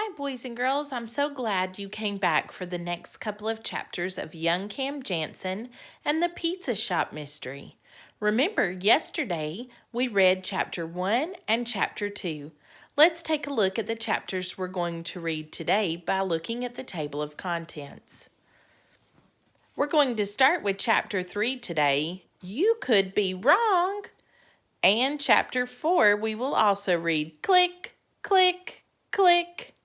Hi, boys and girls. I'm so glad you came back for the next couple of chapters of Young Cam Jansen and the Pizza Shop Mystery. Remember, yesterday we read Chapter 1 and Chapter 2. Let's take a look at the chapters we're going to read today by looking at the table of contents. We're going to start with Chapter 3 today, You Could Be Wrong. And Chapter 4 we will also read Click, Click, Click.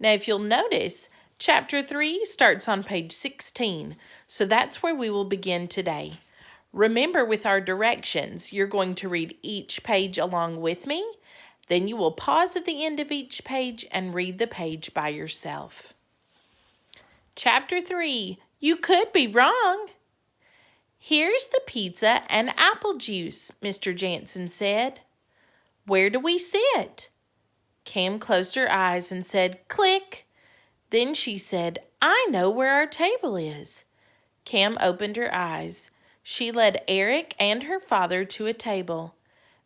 Now, if you'll notice, Chapter 3 starts on page 16, so that's where we will begin today. Remember, with our directions, you're going to read each page along with me. Then you will pause at the end of each page and read the page by yourself. Chapter 3, You Could Be Wrong. Here's the pizza and apple juice, Mr. Jansen said. Where do we sit? Cam closed her eyes and said, click. Then she said, I know where our table is. Cam opened her eyes. She led Eric and her father to a table.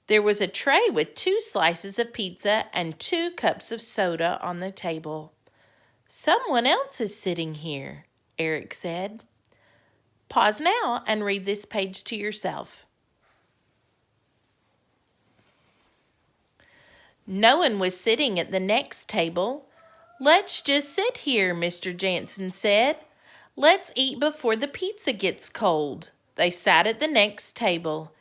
There was a tray with 2 slices of pizza and 2 cups of soda on the table. Someone else is sitting here, Eric said. Pause now and read this page to yourself. No one was sitting at the next table. Let's just sit here, Mr. Jansen said. Let's eat before the pizza gets cold. They sat at the next table.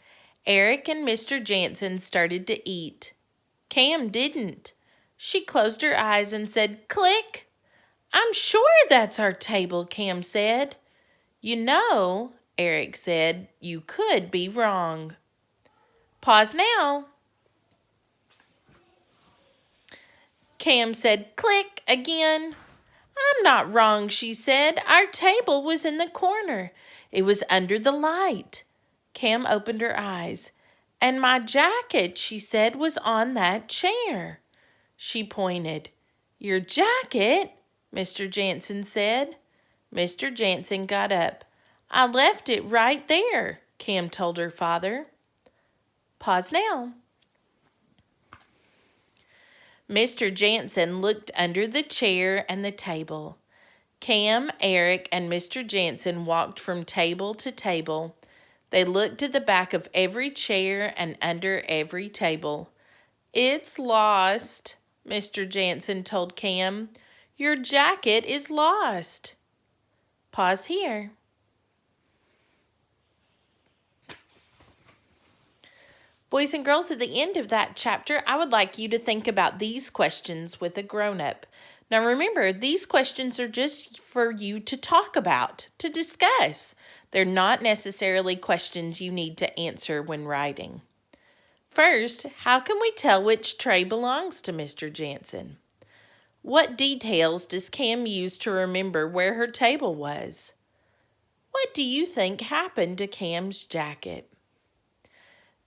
Eric and Mr. Jansen started to eat. Cam didn't. She closed her eyes and said, click. I'm sure that's our table, Cam said. You know, Eric said, you could be wrong. Pause now. Cam said, click again. I'm not wrong, she said. Our table was in the corner. It was under the light. Cam opened her eyes. And my jacket, she said, was on that chair. She pointed. Your jacket? Mr. Jansen said. Mr. Jansen got up. I left it right there, Cam told her father. Pause now. Mr. Jansen looked under the chair and the table. Cam, Eric, and Mr. Jansen walked from table to table. They looked at the back of every chair and under every table. It's lost, Mr. Jansen told Cam. Your jacket is lost. Pause here. Boys and girls, at the end of that chapter, I would like you to think about these questions with a grown-up. Now remember, these questions are just for you to talk about, to discuss. They're not necessarily questions you need to answer when writing. First, how can we tell which tray belongs to Mr. Jansen? What details does Cam use to remember where her table was? What do you think happened to Cam's jacket?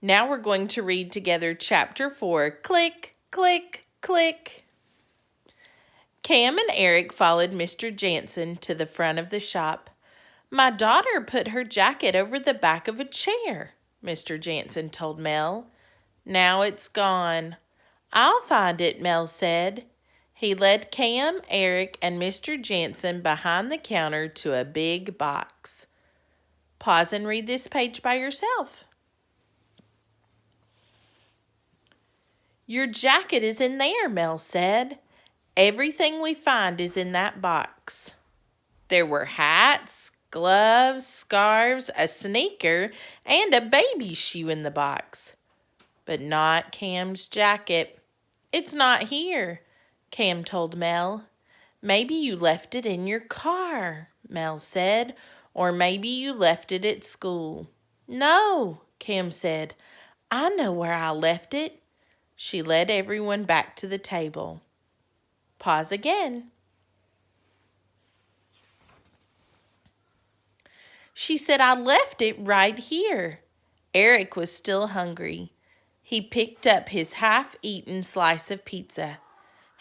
Now we're going to read together Chapter 4. Click, click, click. Cam and Eric followed Mr. Jansen to the front of the shop. My daughter put her jacket over the back of a chair, Mr. Jansen told Mel. Now it's gone. I'll find it, Mel said. He led Cam, Eric, and Mr. Jansen behind the counter to a big box. Pause and read this page by yourself. Your jacket is in there, Mel said. Everything we find is in that box. There were hats, gloves, scarves, a sneaker, and a baby shoe in the box. But not Cam's jacket. It's not here, Cam told Mel. Maybe you left it in your car, Mel said, or maybe you left it at school. No, Cam said. I know where I left it. She led everyone back to the table. Pause again. She said, I left it right here. Eric was still hungry. He picked up his half-eaten slice of pizza.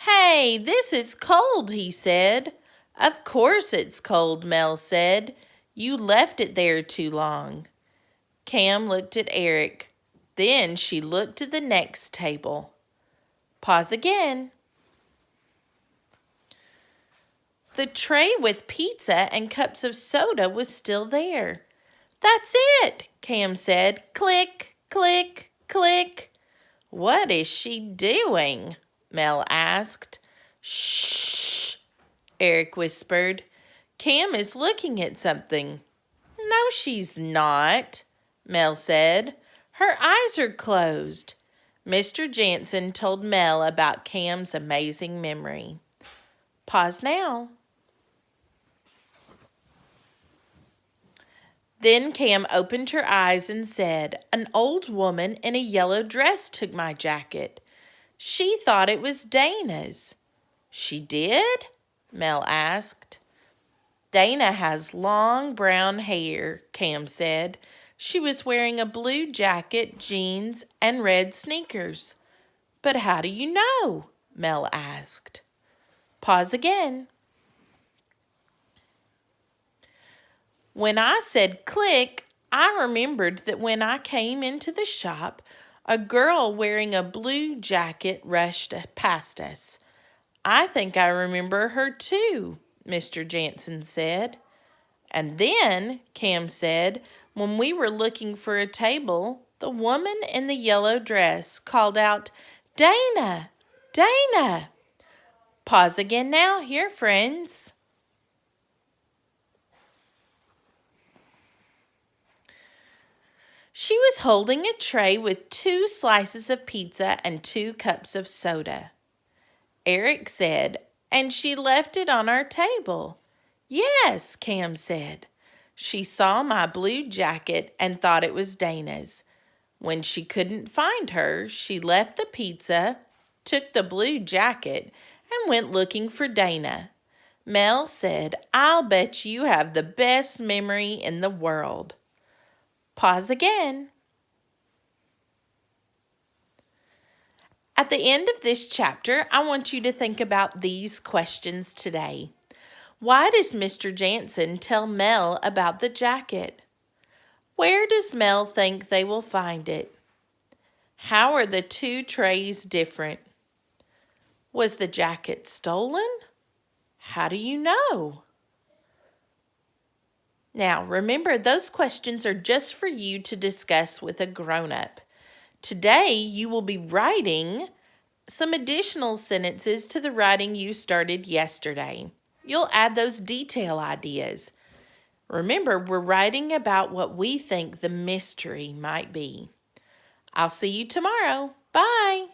Hey, this is cold, he said. Of course it's cold, Mel said. You left it there too long. Cam looked at Eric. Then she looked to the next table. Pause again. The tray with pizza and cups of soda was still there. "That's it," Cam said. "Click, click, click." "What is she doing?" Mel asked. "Shh," Eric whispered. "Cam is looking at something." "No, she's not," Mel said. "Her eyes are closed." Mr. Jansen told Mel about Cam's amazing memory. Pause now. Then Cam opened her eyes and said, "An old woman in a yellow dress took my jacket. She thought it was Dana's." "She did?" Mel asked. "Dana has long brown hair," Cam said. "She was wearing a blue jacket, jeans, and red sneakers." "But how do you know?" Mel asked. Pause again. When I said click, I remembered that when I came into the shop, a girl wearing a blue jacket rushed past us. "I think I remember her too," Mr. Jansen said. "And then," Cam said, "when we were looking for a table, the woman in the yellow dress called out, 'Dana! Dana!'" Pause again now here, friends. She was holding a tray with 2 slices of pizza and 2 cups of soda. Eric said, "And she left it on our table." "Yes," Cam said. "She saw my blue jacket and thought it was Dana's. When she couldn't find her, she left the pizza, took the blue jacket, and went looking for Dana." Mel said, "I'll bet you have the best memory in the world." Pause again. At the end of this chapter, I want you to think about these questions today. Why does Mr. Jansen tell Mel about the jacket? Where does Mel think they will find it? How are the 2 trays different? Was the jacket stolen? How do you know? Now, remember, those questions are just for you to discuss with a grown-up. Today, you will be writing some additional sentences to the writing you started yesterday. You'll add those detail ideas. Remember, we're writing about what we think the mystery might be. I'll see you tomorrow. Bye.